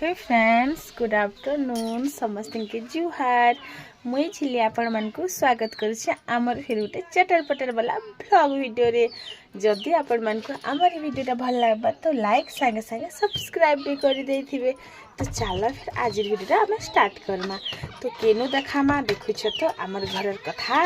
हे friends good afternoon समस्त के जुहार मुई छिली आपण मन को स्वागत करुछे आमर फिर उठे चटर पटर वाला ब्लॉग वीडियो रे। जदि आपण मन को आमर वीडियोटा भल लागबा तो लाइक संगे संगे सब्सक्राइब भी कर देथिबे। तो चलो फिर आज वीडियोटा हम स्टार्ट करमा। तो केनु देखामा देखुछ तो आमर घरर कथा।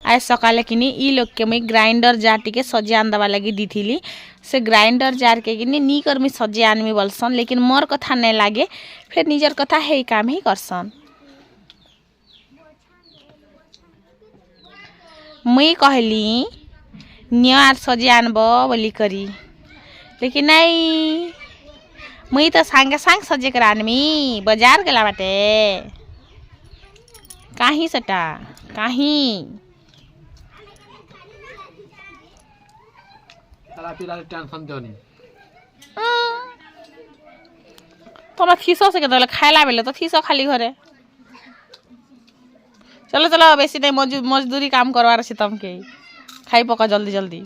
आज सकाले किनी ई लोग के मुई ग्राइंडर जार टिके सजे आंदवा लगी दीथिली। से ग्राइंडर जार के किनी नी कर मी सजे आनमी बोलसन, लेकिन मोर कथा नहीं लागे, फिर निजर कथा हे काम ही करसन। मुई कहली नियार सजे आनबो बोली करी, लेकिन नहीं मुई तो सांगे सांग सजे कर आनमी बाजार गला बाटे। काहीं सटा काहीं तुम थीसो से के खाइला बेले तो थीसो खाली घरे। चलो चलो बेसी नहीं मजदूरी काम करवार अछि तुमके, खाई पका जल्दी जल्दी।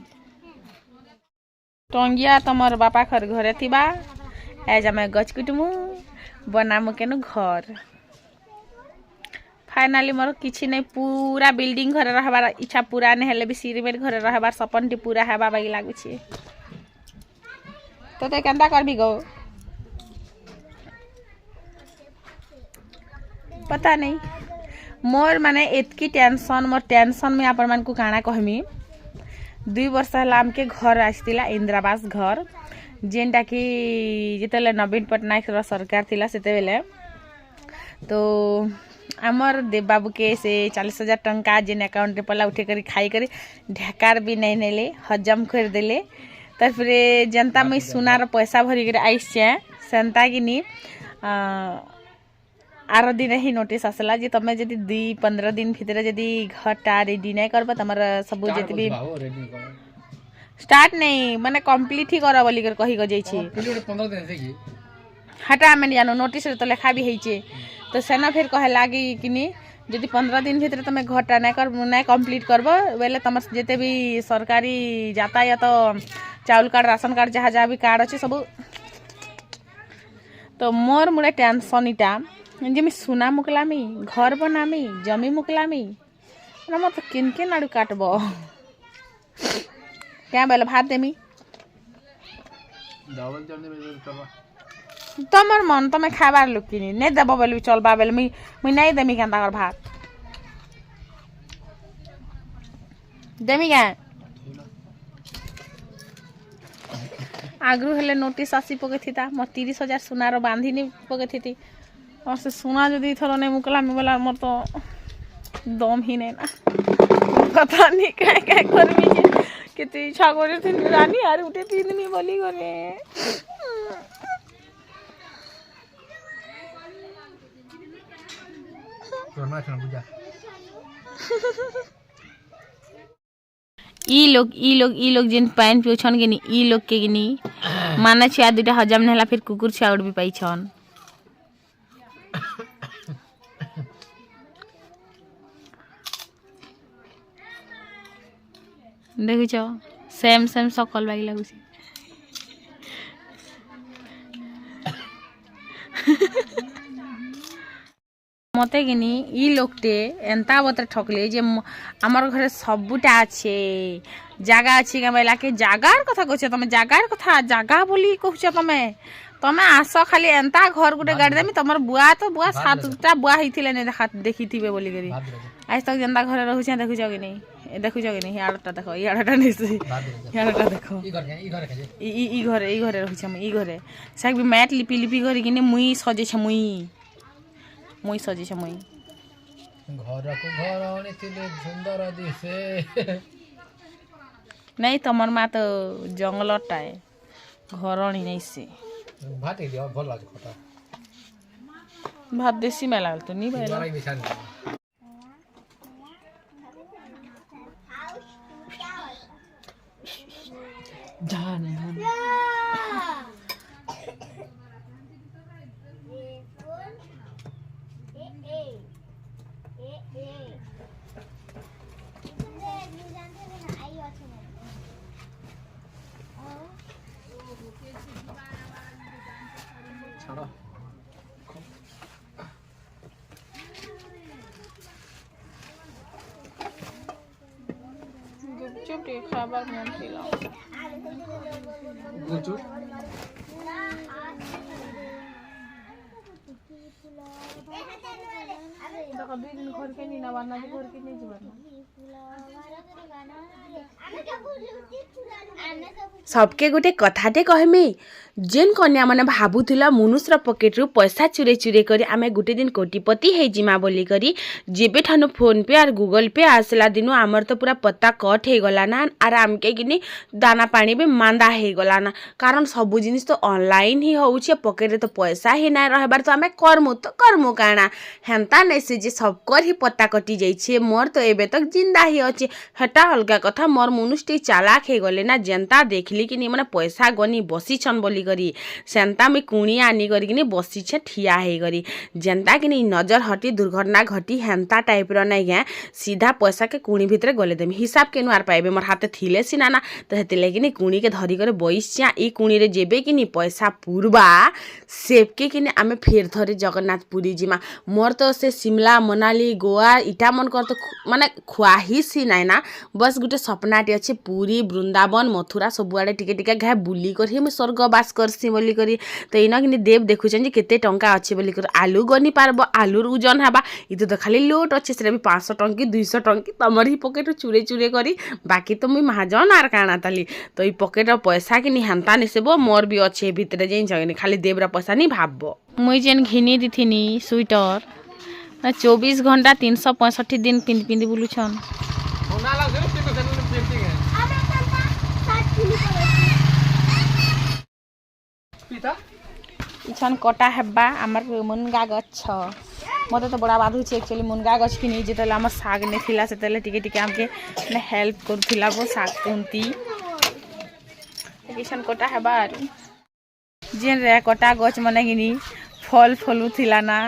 टंगिया तमर बापा खर घरे थिबा एज हम गच कुटमु बनामु केनु घर। फाइनाली मोर किछि नहीं पूरा बिल्डिंग घरे रहबार इच्छा पूरा नहीं हेले भी सिरमेर घरे रहबार सपन टी पूरा हेबा बागी लागु छी। तो ते केंदा करबी गो पता नहीं। मोर माने एतकी टेंशन मोर टेंशन में आपण मन को काना कहमी। 2 वर्ष हला हमके घर आस्तिला इंदिरावास घर, जेनटा कि जेतेले नवीन पटनायक रो सरकार थिला सेते बेले। तो आमर देव बाबू के से 40,000 टंका जेन अकाउंट रे पला उठे करी खाई करी ढेकार भी नहीं नेले, हजम कर देले। तर फिर जनता में सुनार पैसा भरी कर आइसे सेंता कि आर दिन ही नोटिस आसला जे तमे जदी 2-15 दिन भीतर जदी घरटा रेडी नहीं करबा तमर सब जति भी स्टार्ट नहीं माने कंप्लीट ही करा बोली कर कही ग जाई छी। 15 दिन से की हटा में जानो नोटिस रे तो लिखा भी हेचे। तो सेना फिर कहे लागी कि जदि 15 दिन भीतर तुम घरटा नहीं कंप्लीट करबो बेले तुम जिते भी सरकारी यातायात तो चाउल कार्ड राशन कार्ड जहाँ जहाँ भी कार्ड अच्छे सब। तो मोर मुड़े टेंशन इटा जे मी सुना मुकलामी घर बनामी जमी मुकलामी मत तो किन किन आड़ू काटब क्या बेले भात देमी तमर मन तमे खाबार लुकिनी नहीं देबो बेले चलबा बेले मुई नहीं देमी केंता कर भात देमी क्या आगरू हेले नोटिस आसी पके थिता मोर 30,000 सुनार बांधिनी पके थी और से सुना जदि थरो नहीं मुकला बोला मोर तो दम ही नहीं ना पता नहीं काय काय करमी जे केते इच्छा करे थी रानी यार उठे तीन मी बोली करे। ई लोग जिन पैन पिउछन के नी ई लोग के नी माने छिया दुटा हजम नेला फिर कुकुर छिया उड़ भी पाइछन। देखिछ सेम सेम सकल बागी लागुछि। मते किनी ई लोकटे एंता बते ठकले जे हमर घरे सबुटा আছে জায়গা আছে কেমেলা के জায়গার কথা কইছ তুমি জায়গার কথা জায়গা বলি কইছ তুমি আস খালি এন্তা घर गुटे गाड़ी देमी तमर बुआ तो बुआ 7टा बुआ हिथिले ने देखिथिबे बोली करी आज तक जनता घरे रहू छ देखु जगे नहीं यारटा देखो यारटा नहीं यारटा देखो ई घरे रहू छ ई घरे साक भी मैट लिपि लिपि करी किने मुई सजे छ मुई सजे छ मुई घर को घर आने थिले सुंदर दिसे नहीं तमर मा तो जंगलटा है घर आनी नहीं से भात दियो भल लाग खटा भात देसी में लागल तो नहीं भाई जाने गुपचुप टे खाबार मन थिला गुपचुप देखो दुई दिन घर के नहीं ना बाना घर के नहीं जीवन सबके गोटे कथाटे कहमे जेन कन्या मैंने भावुला मुनुष्र पकेट्रु पैसा चुरे चुरे करी आमे गोटे दिन कोटिपति है जिमा बोली करी जेबे ठानु फोन पे और गूगल पे आसला दिनु आमर तो पूरा पत्ता कट हो गला ना आर आमके किनी दाना पानी भी मांदा हो गला ना कारण सब जिनिस तो ऑनलाइन ही होउछे पकेट तो पैसा ही ना रहबार तो आमे करमु काना हेंता नै से जे सबकर ही पत्ता कटि जाइछे मोर तो एबे तक जिंदा ही अच्छे हेटा अलगा कथा मोर मुनुष्टी चालाक हो गले ना जनता देखली कि माने पैसा गनी बसी छन बोली करी सेंता में कुणी आनी करी कि बसी छे ठिया हे करी जनता कि नजर हटी दुर्घटना घटी हेंता टाइप रो नहीं है सीधा पैसा के कुणी भितर गले देमी हिसाब के नुआर पाइबे मोर हाथे थिले सिना ना तो हेते लेकिन कुणी के धरी करे बैसिया ई कुणी रे जेबे कि पैसा पूर्वा सेबके कि आमे फेर थरे जगन्नाथपुरी जिमा मोर तो से शिमला मनाली गोवा इटा मन कर तो माने ख्वाहिश ही नाइ ना बस गुटे सपनाटे अच्छे पूरी वृंदावन मथुरा सबुआड़े टिके टिके घाए बुली कर ही स्वर्गवास करसी बोली करी तो इना कि देव देखुछन जे केते टंका अच्छे बोली कर आलू गनी पारबो आलूर ओजन हेबा इतो तो खाली लोट अच्छे से भी 500 टंकी 200 टंकी तमर ही पकेट चुरे चुरे करी बाकी तो मुई महाजन आर काना ताली तो ई पकेट पैसा कि हेंता निसेबो मोर भी अच्छे भितरे जेन जगनी खाली देवरा पैसा नहीं भाबबो मुई जेन घिनी दिथिनी स्वेटर 24 घंटा 365 दिन पिंद पिंद बुलुछन इछन कटा हेबा आमर मुनगा गछ मते तो बड़ा बाधु छे एक्चुअली मुनगा गछ कि नहीं जेतले हमर साग ने थिला सेतले टिके टिके हमके ने हेल्प करथिला वो साग कुंती इछन कटा हेबा जेन रे कटा गछ मने गिनी फल फलु थिला ना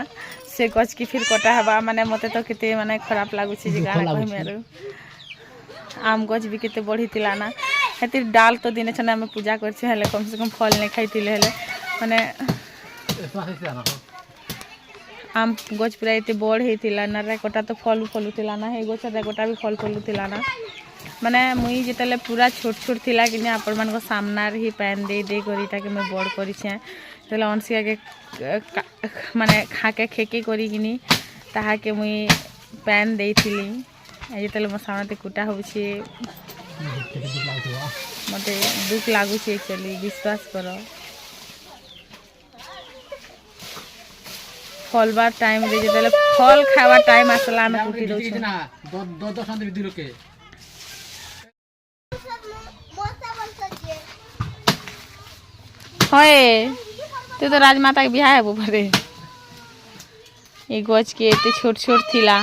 से गछ की फिर कटा हेबा माने मते तो केते माने खराब लागु छे जे गाना कहि मेरु आम गछ भी केते बढ़ी थिला ना हेतिर डाल तो दिने छने हम पूजा करछे हेले कम से कम फल ने खाइतिले हेले माने आम गछ पूरा एते बड़ हेतिला ना रे कटा तो फल फलु थिला ना हे गछ रे कटा भी फल फलु थिला ना माने मुई जेतले पूरा छोट छोट थिला कि आपण मान को सामना ही पैन दे दे करी ताकि मैं बड़ करी छे तले अनसिया के माने खाके खेके करी किनी ताहा के मुई पैन देइथिली जेतले मो सामने कुटा होउछे मते दुख लागु छे एक्चुअली विश्वास करो फलबार टाइम रे जेतले फल खावा टाइम आसला में कुटी दउ छे ना 10 शांति विधि लोके होए तू तो राजमाता के बियाह है बुफरे ए गछ के एते छोट छोट थिला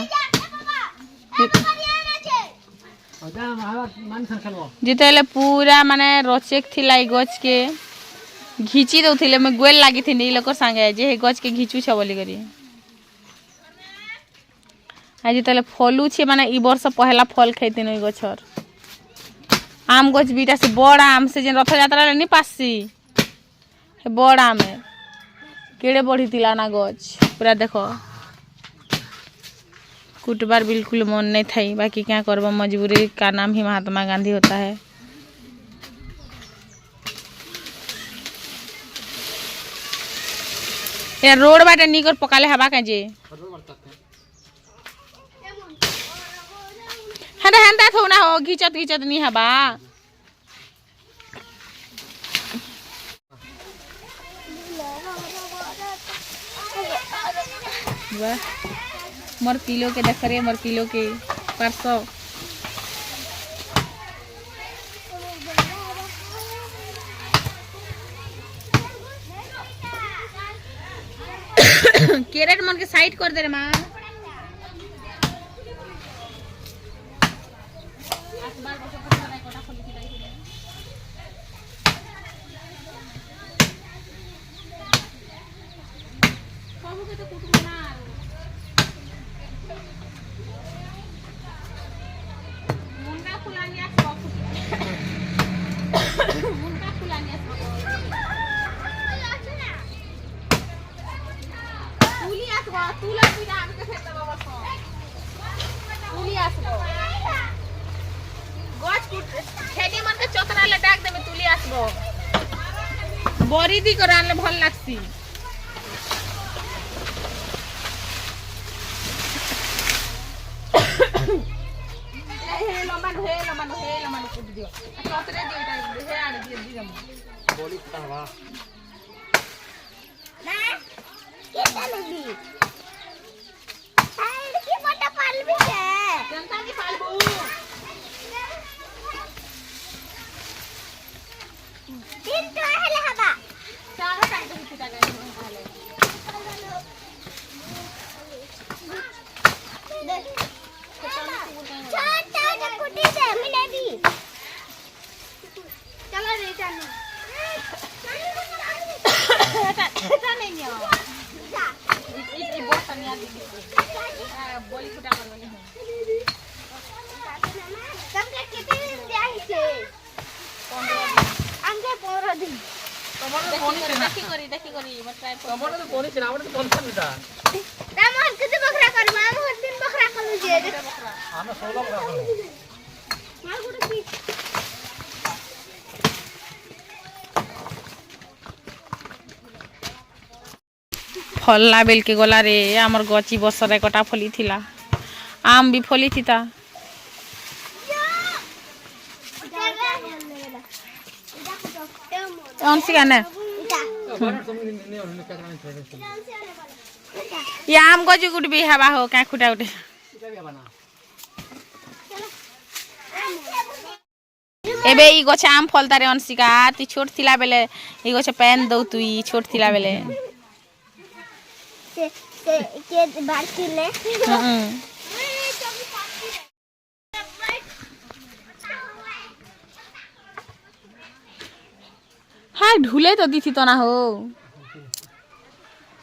जितेले पूरा माने रोचेक थिला ए गछ के घिची दउथिले मैं गोल लागि थी नी लोकर संगे जे हे गछ के घिचू छ बोली करी आ जितेले फलू छे माने ई वर्ष पहला फल खैतिन ओइ गछर आम गछ बीटा से बड़ आम से जे रथ यात्रा रे नी पासी हे बड़ आम है केड़े बढ़ी थिला ना गछ पूरा देखो कुटबार बिल्कुल मन नहीं थी बाकी क्या करबो मजबूरी का नाम ही महात्मा गांधी होता है यार रोड बाटे निकर पकाले हवा का जे हंदा हंदा थो ना हो घिचत घिचत नहीं हवा वाह मोर किलो के देख रे मोर किलो के 500 कैरेट मन के साइड कर दे रे मां আসবো তুলে তুই আমি কে ফেলতে বাবা তুলি আসবো গছ খেটি মনকে চতরালে ডাক দেবে তুলি আসবো বড়ি দি করে আনলে ভাল লাগছি লম্বা কুটি দিও চতরে দিও এটা হে আড়ে দিয়ে দিলাম বলি কোথা হবা না কেটা লাগি আই কি বটা পালবি কে জনতা কি পালবো দিন তো হেলে হবা সারা টাইম দিতে টাকা তাহলে छोटा कुटी दे मिले दी चलो रे जानो এটা নেই নিও এই বস্তা নিয়ে দিবি বলি ফুটা করবে না तुमके कितने दिन दिया हिसे 15 दिन তোমার তো ফোন ছিল না দেখি করি মই ট্রাই করব তোমার তো ফোন ছিল আমার তো ফোন ছিল না राम कितने बकरा कर मां हम दिन बकरा कर जे আমরা 16 বড় করব मार गुड़ की फलला बेल के गला रे आमर गची बसरे कटा फली थिला आम भी फली थिता onsi kana ya am gaju gud bi haba ho ka khuta ude एबे ई गछ आम फलता रे अंशिका ती छोट थिला बेले ई गछ पेन दौ तुई छोट थिला बेले से के बार किले हाय ढुले तो दी थी तो ना हो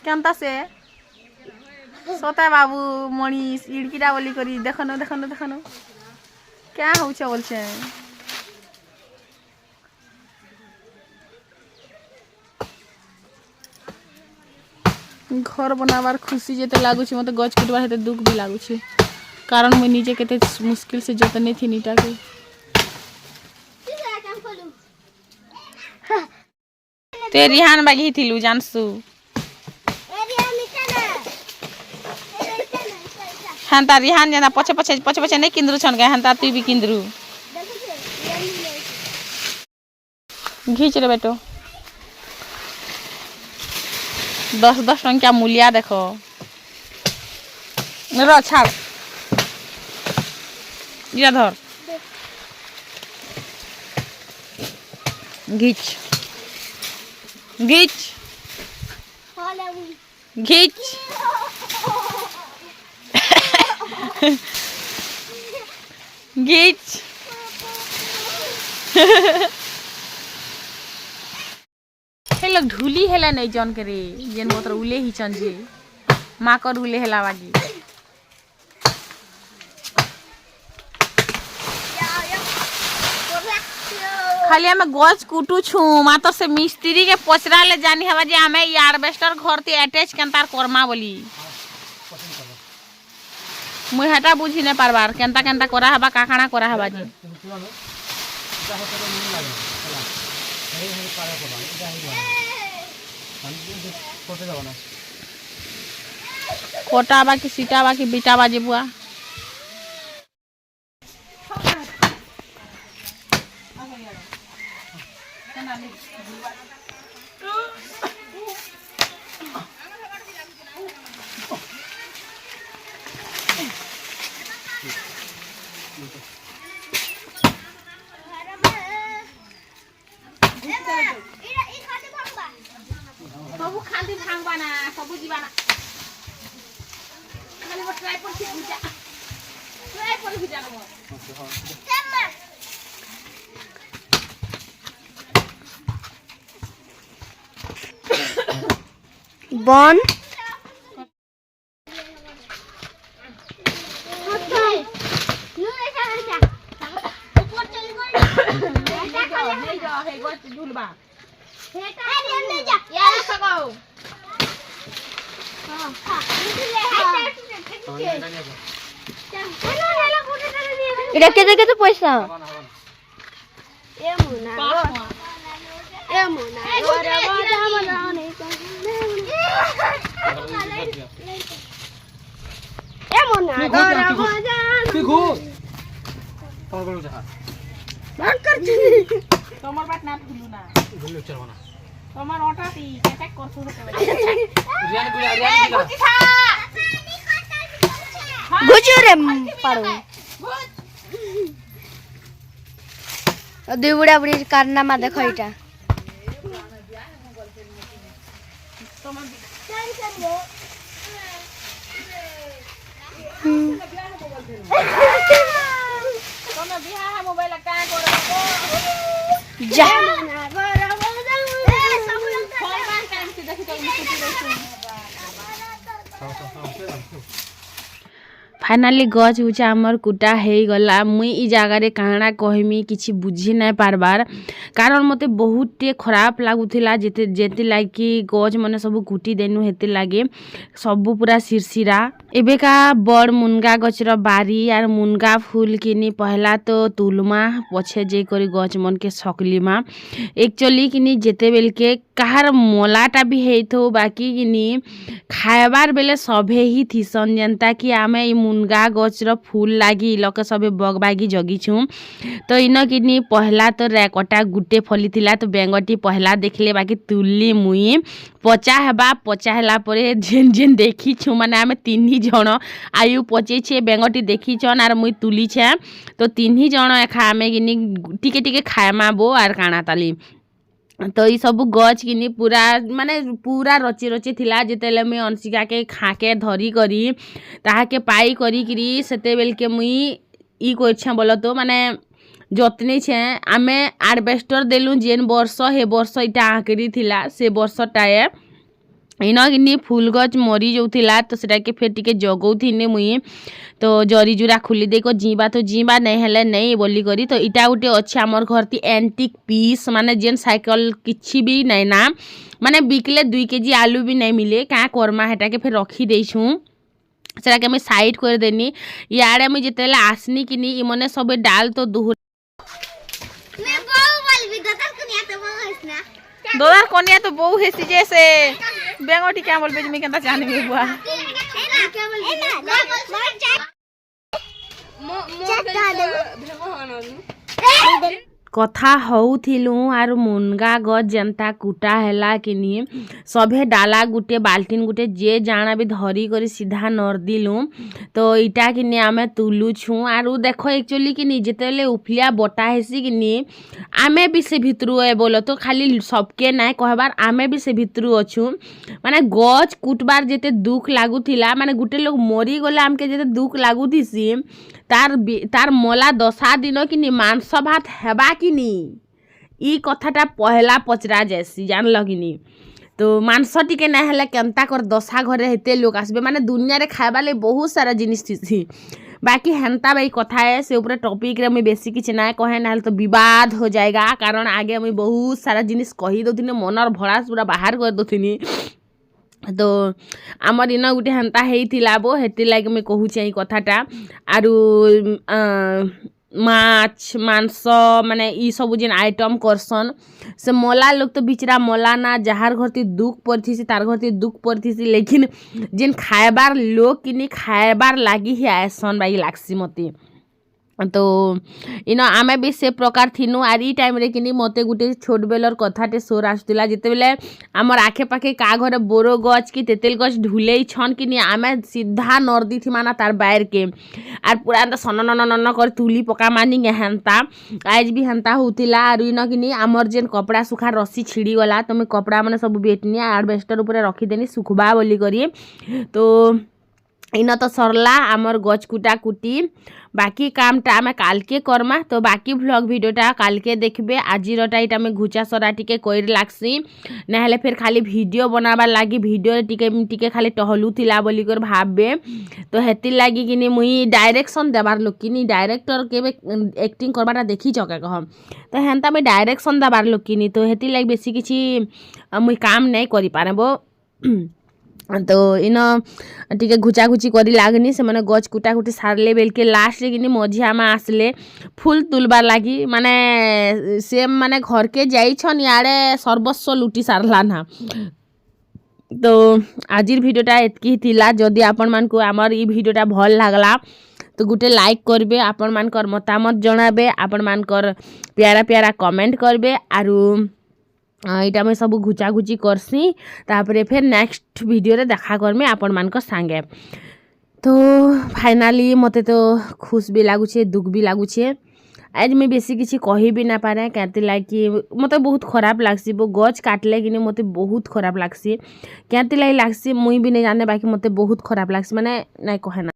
केनता से सोता बाबू मणिष इड़कीटा बोली करी देखनो देखनो देखनो क्या होछ बोलछे घर बनावार खुशी जेते लागुची मते गछ कुटबार हेते दुख भी लागुची कारण मैं निजे केते मुश्किल से जतने थी नीटा के ते रिहान बागी थिलु जानसु हंता रिहान जना पछे पछे पछे पछे नहीं किंद्रु छन गए हंता तू भी किंद्रु घीच रे बेटो 10-10 टंका मूल्या देखो र छाड़ इरा धर घीच घीच घीच घीच हे लोग ढूली हेला नहीं जन करे जेन मोतर उले ही चन जे माँ कर उले हेला बागी खाली हमें गछ कुटू छु मातर से मिस्त्री के पचरा ले जानी हवा जे हमें यार्वेस्टर घर ते अटैच केनतार करमा बोली मुई हटा बुझी ने पारबार केनता केनता करा हबा काकाना करा हबा जी कोटा बाकी सीटा बाकी बीटा बाजी बुआ सबु खाली भांगबा ना सबु जीवा ना खाली वो ट्राई पर भिजा ना बन এটা কেটে কেটে পয়সা এ মুনা ঘরে বাজা মনা নেই এ মুনা ঘরে বাজা তুই ঘুষ তোমার বলুন যা ভাগ করছি তোমার বাট না ভুলু না ভুলে চলবো না তোমার ওটাতে অ্যাটাক করছো রিয়ান দিলা গুজরে পারো দুই বুড়া বুড়ির কারনামা দেখো এটা তুমি বিহা মোবাইল কাঁ করবো যা फाइनाली गज होचे आमर कुटा हे गला मुई ई जगारे काणा कहमी किछि बुझी नाय पारबार कारण मते बहुत टे खराब लागुथिला जेते लागी गज मने सब कुटी देनु हेते लागे सब पूरा सिरसिरा एबेका बड़ मुनगा गछर बारी आर मुनगा फूल किनी पहला तो तुलमा पछे जे करी गज मन के सकलीमा एक्चुअली किनी जेते बेल के कहार मोलाटा भी हेथो बाकी किनी खाएबार बेले सभे ही थिसन जेनता कि आमे ई मुनगा गछर फूल लागी लोक सबे बगबागी जगिछु तो इन किनी पहला तो रैकटा गुटे फली थिला तो बेंगटी पहला देखले बाकी तुल्ली मुई पचा हेला परे जेन जेन देखिछु माने आमे तीन जण आयु पचे छे बेंगटी देखिछन आर मुई तुली छे तो तीन जण एखा आमे किनी टिके टिके खाएमा बो आर काना ताली तो ये सब गच किनी पूरा माने पूरा रची रची थिला जेतेले मुई अंशिका के खाके धरी करी ताहाके पाई करी किरी सेते बेल के मुई ई कोइछे बोलो तो माने जतनी छे आमे आर्बेस्टर देलु जेन वर्ष हे वर्ष इटा आकरी थिला से वर्षटाए इन किनी फूल गच मरी जाउथिला तो सेटा के फेर टिके जगौथिने मुई तो जरी जुरा खुली देखो जीवा तो जीवा नहीं हेले नहीं बोली करी तो इटा गुटे अच्छे आमर घर ती एंटिक पीस माने जेन साइकिल किछि भी नहीं ना माने बिकले 2 केजी आलू भी नहीं मिले क्या करमा हेटा के फिर रखी देछु सेटा के मैं साइड कर देनी यारे मैं जेतेले आसनी किनी इमने सब डाल तो दुह मैं बहु बोलबी दतर कुनिया तो बहु हसना दोदार कोनिया तो बहु हेसी जैसे बेंगोटी क्या बोलबे जमी केनता जानबे बुआ क्या बोल कथा होउथिलु आर मुनगा गज जनता कुटा हैला किनी सभे डाला गुटे बाल्टीन गुटे जे जाना भी धरी करी सीधा नर दिलु तो इटा किनी आमे तुलु छु आरु देखो एक्चुअली किनी जेतेले उफलिया बटा हेसी किनी आमे भी से भितरु ए बोलो तो खाली सबके नाय कहबार आमे भी से भितरु अछु माने गज कुटबार जेते दुख लागुथिला माने गुटे लोग मरी गले आमके जेते दुख लागुथिसी तार मला 10 दिन किनी मांस भात हेबा किनी ई कथाटा पहला पचरा जैसी जान लगिनी तो मांस टिके ना हेले केनता कर दशा घरे हेते लोग आसबे माने दुनिया रे खाइबा ले बहुत सारा जिनिस थी बाकी हेंता भाई कथा है से ऊपर टॉपिक रे मैं बेसी किछ ना कहे ना तो विवाद हो जाएगा कारण आगे मैं बहुत सारा जिनिस कही दोथिनी मनर भड़ास पूरा बाहर कर दोथिनी तो आमर इन गुटे हेन्ता हेइथिला बो हेति लागे मैं कहूचे ई कथाटा आरु माछ मांस माने ई सब जेन आइटम करसन से मला लोग तो बिचरा मला ना जहार घरती दुख पड़थीसी तार घरती दुख पड़थीसी लेकिन जेन खाएबार लोग किनी खाएबार लागी ही आयसन बाई लागसी मते तो इन आमे भी से प्रकार थिनु आर ई टाइम रे किनी मते गुटे छोट बेलर कथाटे सोर आसुतिला जेते बेले हमर आखे पाखे का घरे बोरो गछ की तेतेल गछ ढुलेई छन किनी आमे सीधा नर्दी थी माना तार बाहर के आर पूरा अंत सनन कर तुली पका मानी हेंता आज भी हेंता होतिला आर इन किनी हमर जेन कपड़ा सुखा रस्सी छिड़ी गला तो मैं कपड़ा माने सब बेटनी आर्बेस्टर ऊपर रखी देनी सुखबा बोली करी तो इन तो सरला आमर गछ कुटा कुटी बाकी कामटा आमे कालके करमा तो बाकी व्लॉग वीडियोटा कालके देखबे आजिरटा इटा में घुचा सरा टिके कइर लागसी नहले फिर खाली वीडियो बनाबार लागी वीडियो टिके खाली टहलुथिला बोली कर भाबबे तो हेति लागी किनी मुई डायरेक्शन देबार लोक किनी डायरेक्टर केबे एक्टिंग करबाटा देखि चके कहम तो हेंता मैं डायरेक्शन देबार लोक किनी तो हेति लागी बेसी किछि मुई काम नै करि पारेबो तो इन टिके घुचा घुची करी लागनी से माने गच कुटा कुटी सारले बेलके लास्ट रे किनी मझिया में आसले फुल तुलबार लागी माने से माने घर के जाइछन याड़े सर्वस्व लुटी सारला ना। तो आजिर भिडियोटा एतकी ही थिला। जदि आपण मान को आमर ई भिडियोटा भल लागला तो गुटे लाइक करबे, आपण मानकर मतामत जणाबे, आपण मानकर प्यारा प्यारा कमेंट करबे आरु इटा मैं सब घुचा घुची करसी तापरे फिर नेक्स्ट वीडियो रे देखा करमे आपण मानकर संगे। तो फाइनाली मते तो खुश भी लागुछे दुख भी लागुछे। आज मैं बेसी किसी कही भी ना पारे कहते लागी मते बहुत खराब लागसी वो गच काटले कि मते बहुत खराब लागसी कहते लागसी मुई भी नहीं जाने बाकी मते बहुत खराब लागसी माने नहीं कहे ना।